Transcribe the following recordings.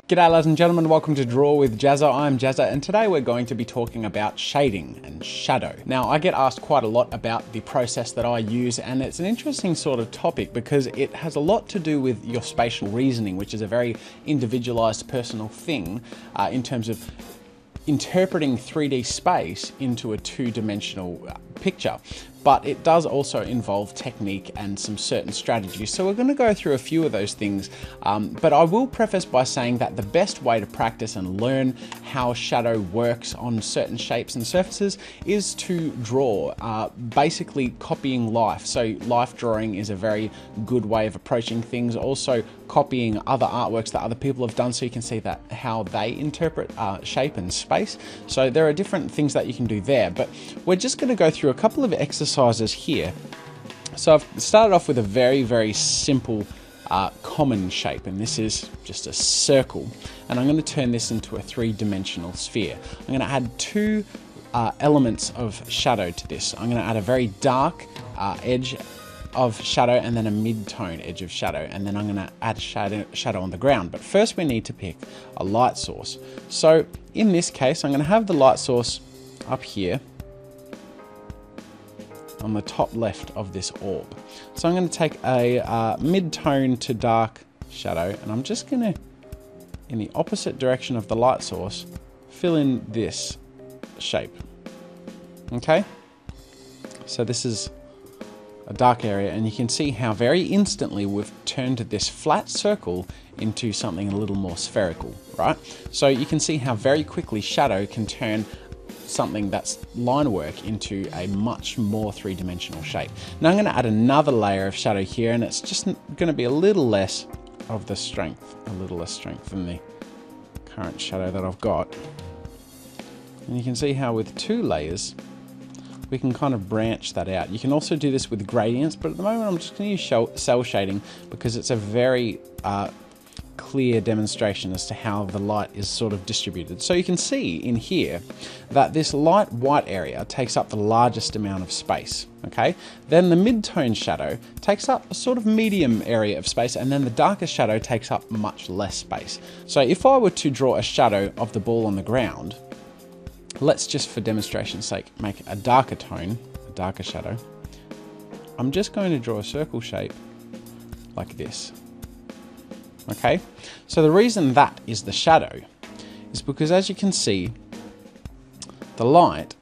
G'day ladies and gentlemen, welcome to Draw with Jazza. I'm Jazza and today we're going to be talking about shading and shadow. Now I get asked quite a lot about the process that I use, and it's an interesting sort of topic because it has a lot to do with your spatial reasoning, which is a very individualized personal thing in terms of interpreting 3D space into a two-dimensional picture. But it does also involve technique and some certain strategies. So we're going to go through a few of those things, but I will preface by saying that the best way to practice and learn how shadow works on certain shapes and surfaces is to draw, basically copying life. So life drawing is a very good way of approaching things. Also copying other artworks that other people have done so you can see that how they interpret shape and space. So there are different things that you can do there, but we're just going to go through a couple of exercises here. So I've started off with a very simple common shape, and this is just a circle, and I'm going to turn this into a three-dimensional sphere. I'm going to add two elements of shadow to this. I'm going to add a very dark edge of shadow and then a mid-tone edge of shadow, and then I'm going to add shadow on the ground. But first we need to pick a light source. So in this case I'm going to have the light source up here on the top left of this orb. So I'm going to take a mid-tone to dark shadow, and I'm just going to, in the opposite direction of the light source, fill in this shape. Okay, so this is a dark area, and you can see how very instantly we've turned this flat circle into something a little more spherical, right? So you can see how very quickly shadow can turn something that's line work into a much more three-dimensional shape. Now I'm going to add another layer of shadow here, and it's just going to be a little less of the strength, a little less strength than the current shadow that I've got. And you can see how with two layers we can kind of branch that out. You can also do this with gradients, but at the moment I'm just going to use cell shading because it's a very clear demonstration as to how the light is sort of distributed. So you can see in here that this light white area takes up the largest amount of space, okay? Then the mid-tone shadow takes up a sort of medium area of space, and then the darker shadow takes up much less space. So if I were to draw a shadow of the ball on the ground, let's just for demonstration's sake make a darker tone, a darker shadow. I'm just going to draw a circle shape like this. Okay, so the reason that is the shadow is because, as you can see, the light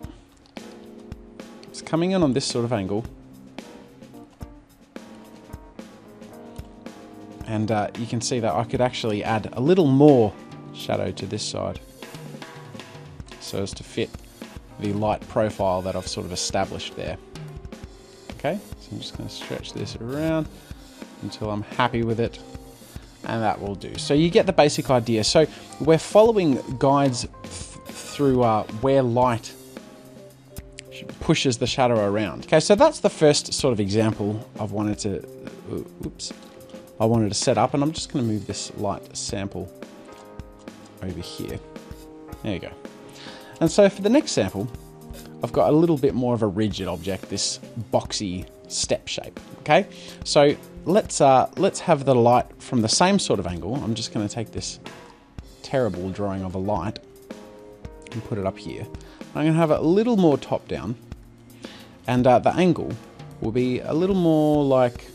is coming in on this sort of angle, and you can see that I could actually add a little more shadow to this side so as to fit the light profile that I've sort of established there. Okay, so I'm just going to stretch this around until I'm happy with it, and that will do. So you get the basic idea. So we're following guides through where light pushes the shadow around. Okay, so that's the first sort of example I've wanted to, I wanted to set up, and I'm just going to move this light sample over here. There you go. And so for the next sample, I've got a little bit more of a rigid object, this boxy step shape. Okay, so let's have the light from the same sort of angle. I'm just going to take this terrible drawing of a light and put it up here. I'm going to have it a little more top down, and the angle will be a little more like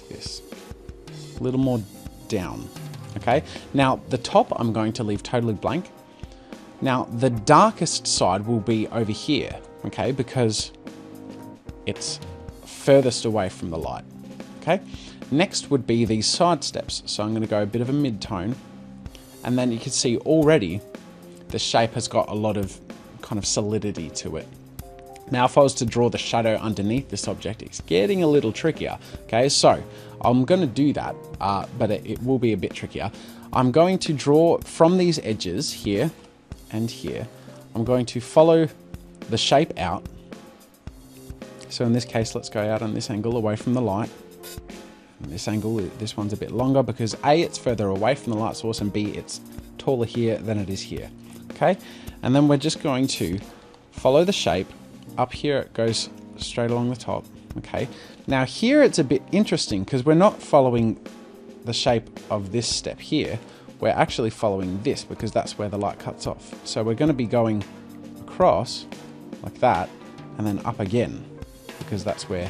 this, a little more down. Okay, now the top I'm going to leave totally blank. Now the darkest side will be over here, okay, because it's furthest away from the light. Okay, next would be these side steps. So I'm going to go a bit of a mid-tone, and then you can see already the shape has got a lot of kind of solidity to it. Now if I was to draw the shadow underneath this object, it's getting a little trickier. Okay, so I'm going to do that, but it will be a bit trickier. I'm going to draw from these edges here and here. I'm going to follow the shape out. So in this case, let's go out on this angle away from the light. And this angle, this one's a bit longer because A, it's further away from the light source, and B, it's taller here than it is here. Okay, and then we're just going to follow the shape. Up here it goes straight along the top. Okay, now here it's a bit interesting because we're not following the shape of this step here, we're actually following this because that's where the light cuts off. So we're going to be going across like that and then up again because that's where,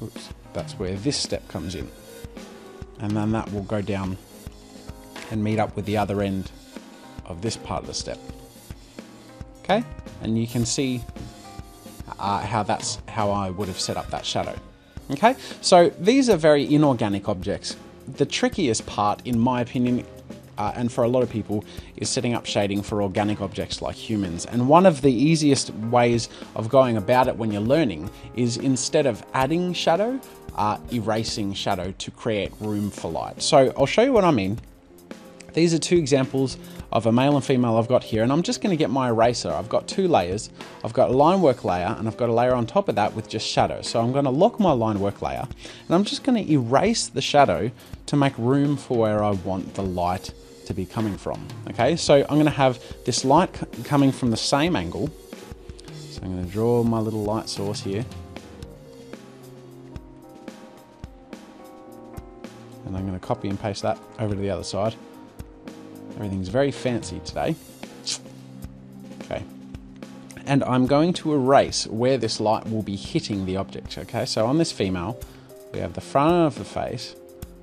oops, that's where this step comes in. And then that will go down and meet up with the other end of this part of the step. Okay, and you can see how I would have set up that shadow. Okay, so these are very inorganic objects. The trickiest part, in my opinion, and for a lot of people, is setting up shading for organic objects like humans. And one of the easiest ways of going about it when you're learning is, instead of adding shadow, erasing shadow to create room for light. So I'll show you what I mean. These are two examples of a male and female I've got here, and I'm just going to get my eraser. I've got two layers. I've got a line work layer, and I've got a layer on top of that with just shadow. So I'm going to lock my line work layer, and I'm just going to erase the shadow to make room for where I want the light to be coming from. Okay, so I'm going to have this light coming from the same angle. So I'm going to draw my little light source here. And I'm going to copy and paste that over to the other side. Everything's very fancy today. Okay. And I'm going to erase where this light will be hitting the object. Okay, so on this female, we have the front of the face,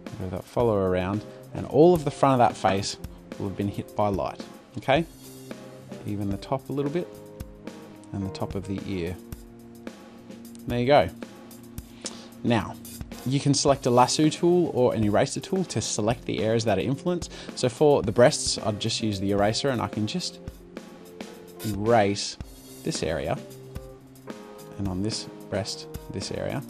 we have that follow around, and all of the front of that face will have been hit by light. Okay, even the top a little bit, and the top of the ear. There you go. Now, you can select a lasso tool or an eraser tool to select the areas that are influenced. So for the breasts, I'd just use the eraser, and I can just erase this area, and on this breast, this area.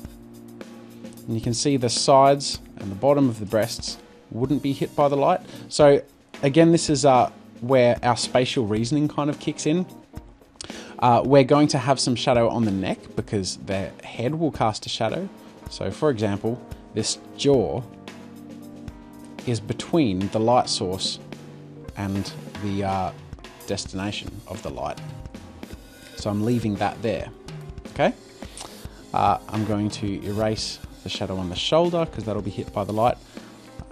And you can see the sides and the bottom of the breasts wouldn't be hit by the light. So again, this is where our spatial reasoning kind of kicks in. We're going to have some shadow on the neck because the head will cast a shadow. So for example, this jaw is between the light source and the destination of the light. So I'm leaving that there, okay? I'm going to erase the shadow on the shoulder because that'll be hit by the light.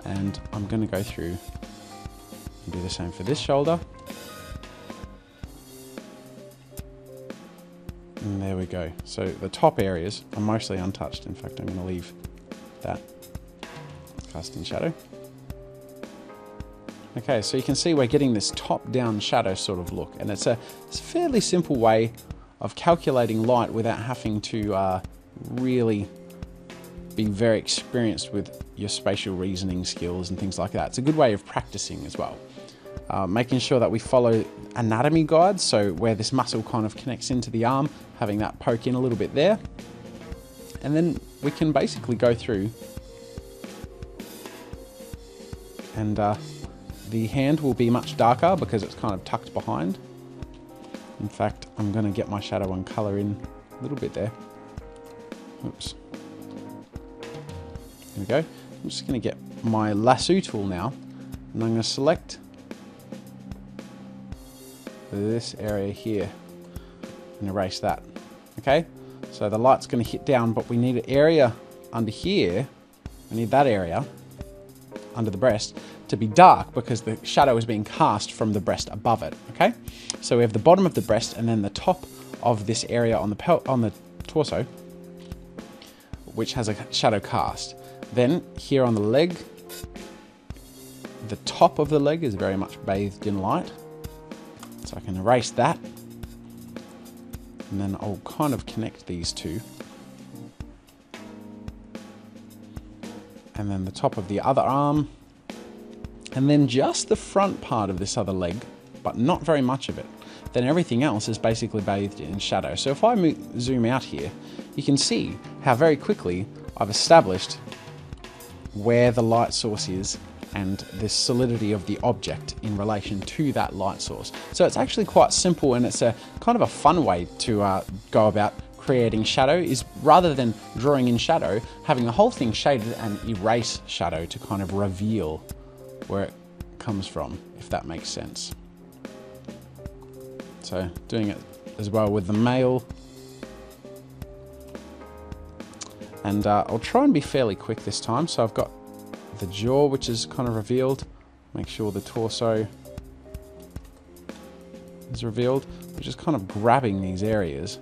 And I'm going to go through and do the same for this shoulder. And there we go. So the top areas are mostly untouched. In fact, I'm going to leave that casting shadow. Okay, so you can see we're getting this top-down shadow sort of look, and it's a fairly simple way of calculating light without having to really be very experienced with your spatial reasoning skills and things like that. It's a good way of practicing as well. Making sure that we follow anatomy guides, so where this muscle kind of connects into the arm, having that poke in a little bit there. And then we can basically go through and the hand will be much darker because it's kind of tucked behind. In fact, I'm going to get my shadow and colour in a little bit there. Oops. There we go. I'm just going to get my lasso tool now, and I'm going to select this area here and erase that. Okay, so the light's going to hit down, but we need an area under here. We need that area under the breast to be dark because the shadow is being cast from the breast above it. Okay, so we have the bottom of the breast and then the top of this area on the torso, which has a shadow cast. Then here on the leg, the top of the leg is very much bathed in light. So I can erase that, and then I'll kind of connect these two. And then the top of the other arm, and then just the front part of this other leg, but not very much of it. Then everything else is basically bathed in shadow. So if I zoom out here, you can see how very quickly I've established where the light source is and the solidity of the object in relation to that light source. So it's actually quite simple, and it's a kind of a fun way to go about creating shadow, is rather than drawing in shadow, having the whole thing shaded and erase shadow to kind of reveal where it comes from, if that makes sense. So doing it as well with the male. And I'll try and be fairly quick this time. So I've got the jaw, which is kind of revealed. Make sure the torso is revealed. We're just kind of grabbing these areas.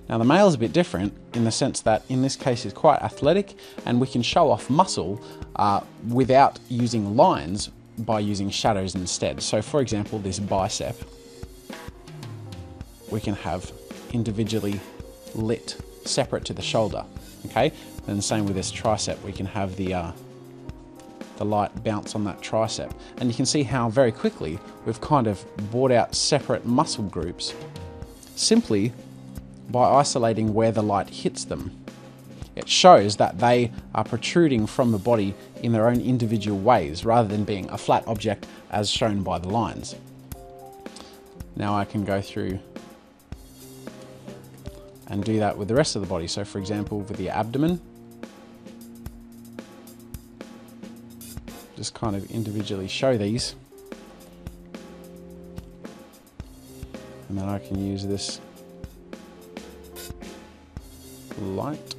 Now the male is a bit different in the sense that in this case he's quite athletic, and we can show off muscle without using lines, by using shadows instead. So for example, this bicep, we can have individually lit separate to the shoulder, okay? And the same with this tricep, we can have the light bounce on that tricep. And you can see how very quickly we've kind of brought out separate muscle groups simply by isolating where the light hits them. It shows that they are protruding from the body in their own individual ways, rather than being a flat object as shown by the lines. Now I can go through and do that with the rest of the body. So for example, with the abdomen, just kind of individually show these. And then I can use this light.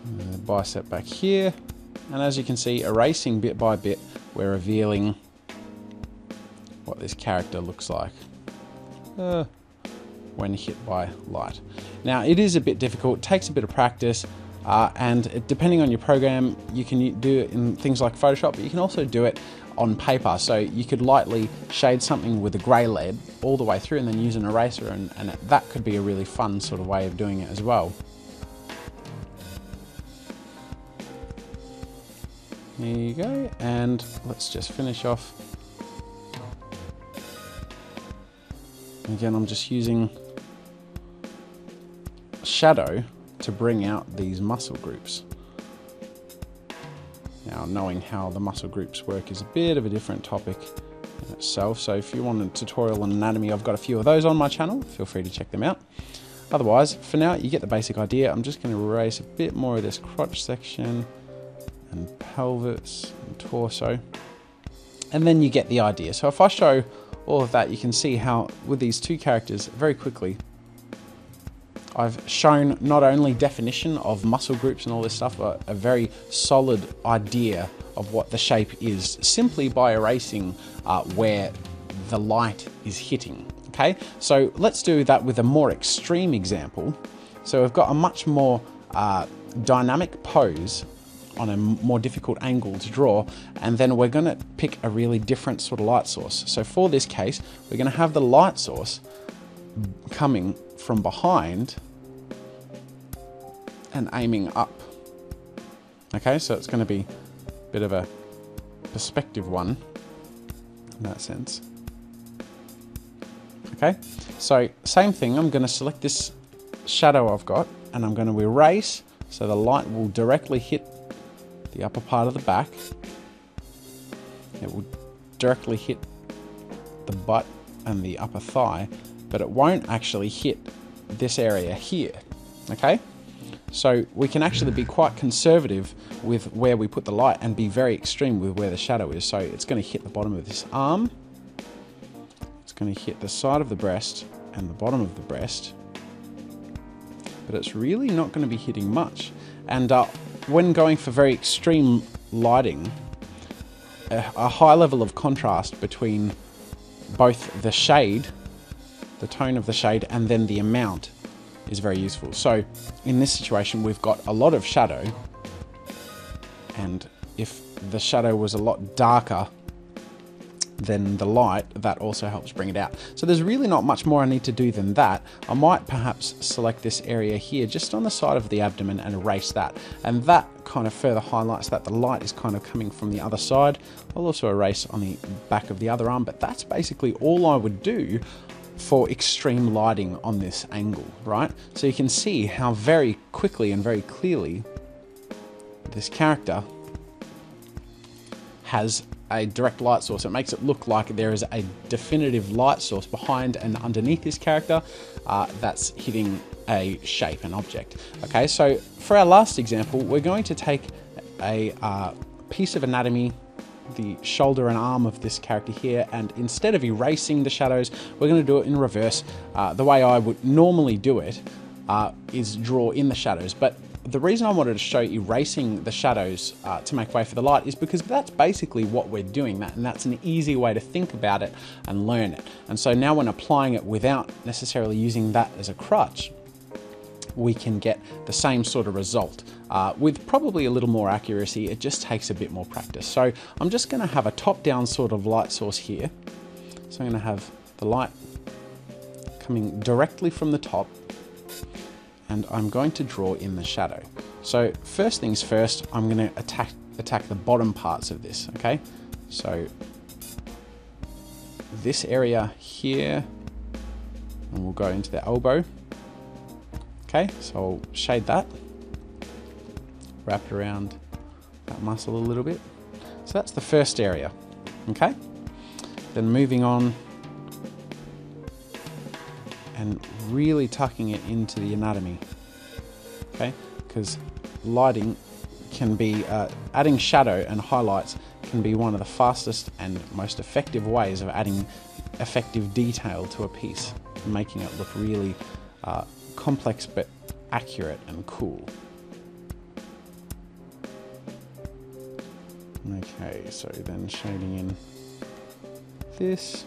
And the bicep back here. And as you can see, erasing bit by bit, we're revealing what this character looks like when hit by light. Now it is a bit difficult, takes a bit of practice, and depending on your program, you can do it in things like Photoshop, but you can also do it on paper. So you could lightly shade something with a grey lead all the way through and then use an eraser, and that could be a really fun sort of way of doing it as well. There you go, and let's just finish off. Again, I'm just using shadow to bring out these muscle groups. Now, knowing how the muscle groups work is a bit of a different topic in itself, so if you want a tutorial on anatomy, I've got a few of those on my channel, feel free to check them out. Otherwise, for now, you get the basic idea. I'm just going to erase a bit more of this crotch section and pelvis and torso, and then you get the idea. So if I show all of that, you can see how with these two characters very quickly I've shown not only definition of muscle groups and all this stuff, but a very solid idea of what the shape is simply by erasing where the light is hitting. Okay, so let's do that with a more extreme example. So we've got a much more dynamic pose on a more difficult angle to draw, and then we're going to pick a really different sort of light source. So for this case, we're going to have the light source coming from behind and aiming up. Okay, so it's going to be a bit of a perspective one in that sense. Okay, so same thing, I'm going to select this shadow I've got and I'm going to erase so the light will directly hit the upper part of the back. It will directly hit the butt and the upper thigh, but it won't actually hit this area here. Okay, so we can actually be quite conservative with where we put the light and be very extreme with where the shadow is. So it's going to hit the bottom of this arm, it's going to hit the side of the breast and the bottom of the breast, but it's really not going to be hitting much. And when going for very extreme lighting, a high level of contrast between both the shade, the tone of the shade, and then the amount is very useful. So in this situation, we've got a lot of shadow, and if the shadow was a lot darker than the light, that also helps bring it out. So there's really not much more I need to do than that. I might perhaps select this area here just on the side of the abdomen and erase that, and that kind of further highlights that the light is kind of coming from the other side. I'll also erase on the back of the other arm, but that's basically all I would do for extreme lighting on this angle, right? So you can see how very quickly and very clearly this character has a direct light source. It makes it look like there is a definitive light source behind and underneath this character that's hitting a shape, an object. Okay, so for our last example, we're going to take a piece of anatomy, the shoulder and arm of this character here, and instead of erasing the shadows, we're going to do it in reverse. The way I would normally do it is draw in the shadows, but the reason I wanted to show erasing the shadows to make way for the light is because that's basically what we're doing, and that's an easy way to think about it and learn it. And so now when applying it without necessarily using that as a crutch, we can get the same sort of result with probably a little more accuracy. It just takes a bit more practice. So I'm just going to have a top-down sort of light source here. So I'm going to have the light coming directly from the top, and I'm going to draw in the shadow. So first things first, I'm going to attack the bottom parts of this, okay? So this area here, and we'll go into the elbow. Okay, so I'll shade that, wrap it around that muscle a little bit. So that's the first area, okay? Then moving on and really tucking it into the anatomy, okay? Because lighting can be, adding shadow and highlights can be one of the fastest and most effective ways of adding effective detail to a piece, making it look really complex but accurate and cool. Okay, so then shading in this.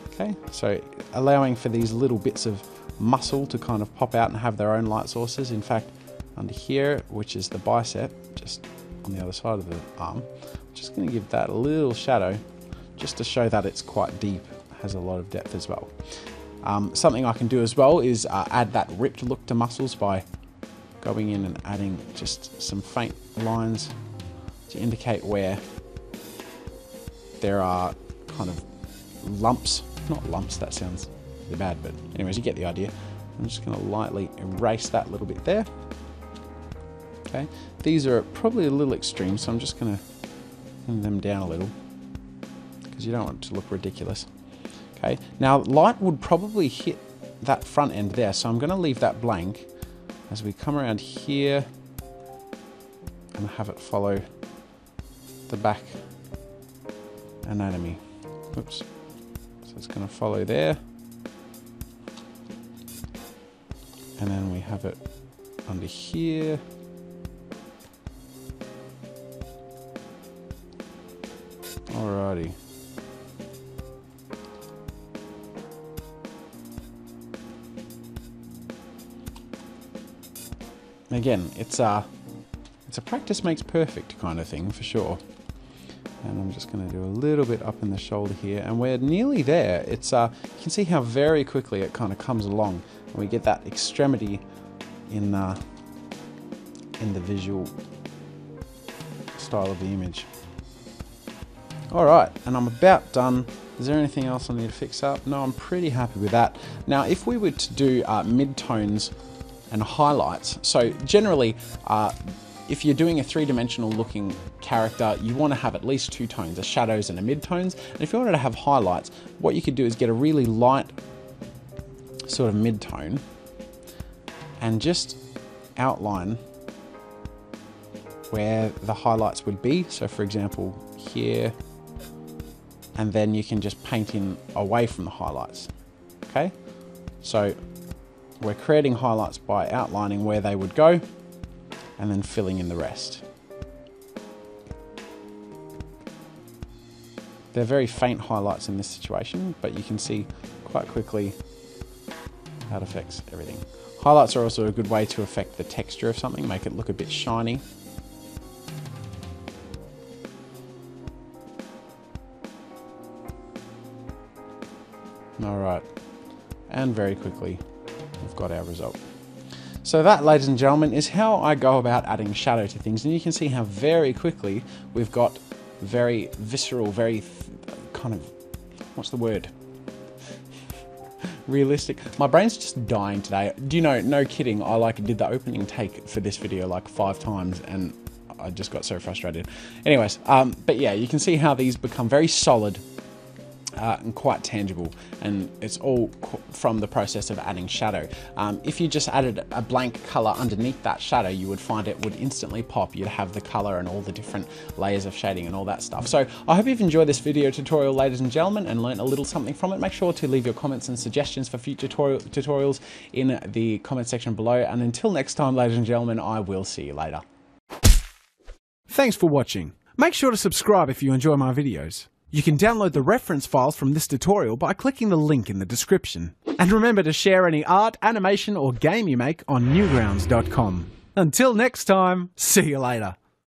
Okay, so allowing for these little bits of muscle to kind of pop out and have their own light sources. In fact, under here, which is the bicep, just on the other side of the arm, I'm just going to give that a little shadow just to show that it's quite deep, has a lot of depth as well. Something I can do as well is add that ripped look to muscles by going in and adding just some faint lines to indicate where there are kind of lumps. Not lumps, that sounds really bad, but anyways, you get the idea. I'm just going to lightly erase that little bit there. Okay, these are probably a little extreme, so I'm just going to thin them down a little because you don't want it to look ridiculous. Okay, now light would probably hit that front end there, so I'm going to leave that blank as we come around here and have it follow the back anatomy. Oops. So it's going to follow there, and then we have it under here. Alrighty. Again, it's a practice makes perfect kind of thing for sure. And I'm just going to do a little bit up in the shoulder here, and we're nearly there. It's you can see how very quickly it kind of comes along, and we get that extremity in the visual style of the image. All right, and I'm about done. Is there anything else I need to fix up? No, I'm pretty happy with that. Now, if we were to do mid-tones and highlights, so generally, if you're doing a three-dimensional looking character, you want to have at least two tones, a shadows and a mid-tones. And if you wanted to have highlights, what you could do is get a really light sort of mid-tone and just outline where the highlights would be. So for example, here, and then you can just paint in away from the highlights. Okay, so we're creating highlights by outlining where they would go and then filling in the rest. They're very faint highlights in this situation, but you can see quite quickly how it affects everything. Highlights are also a good way to affect the texture of something, make it look a bit shiny. All right, and very quickly, we've got our result. So that, ladies and gentlemen, is how I go about adding shadow to things. And you can see how very quickly we've got very visceral, very kind of, what's the word? Realistic. My brain's just dying today. Do you know, no kidding, I did the opening take for this video like 5 times and I just got so frustrated. Anyways, but yeah, you can see how these become very solid and quite tangible, and it's all from the process of adding shadow. If you just added a blank color underneath that shadow, you would find it would instantly pop. You'd have the color and all the different layers of shading and all that stuff. So I hope you've enjoyed this video tutorial, ladies and gentlemen, and learned a little something from it. Make sure to leave your comments and suggestions for future tutorials in the comment section below. And until next time, ladies and gentlemen, I will see you later. Thanks for watching. Make sure to subscribe if you enjoy my videos. You can download the reference files from this tutorial by clicking the link in the description. And remember to share any art, animation or game you make on Newgrounds.com. Until next time, see you later.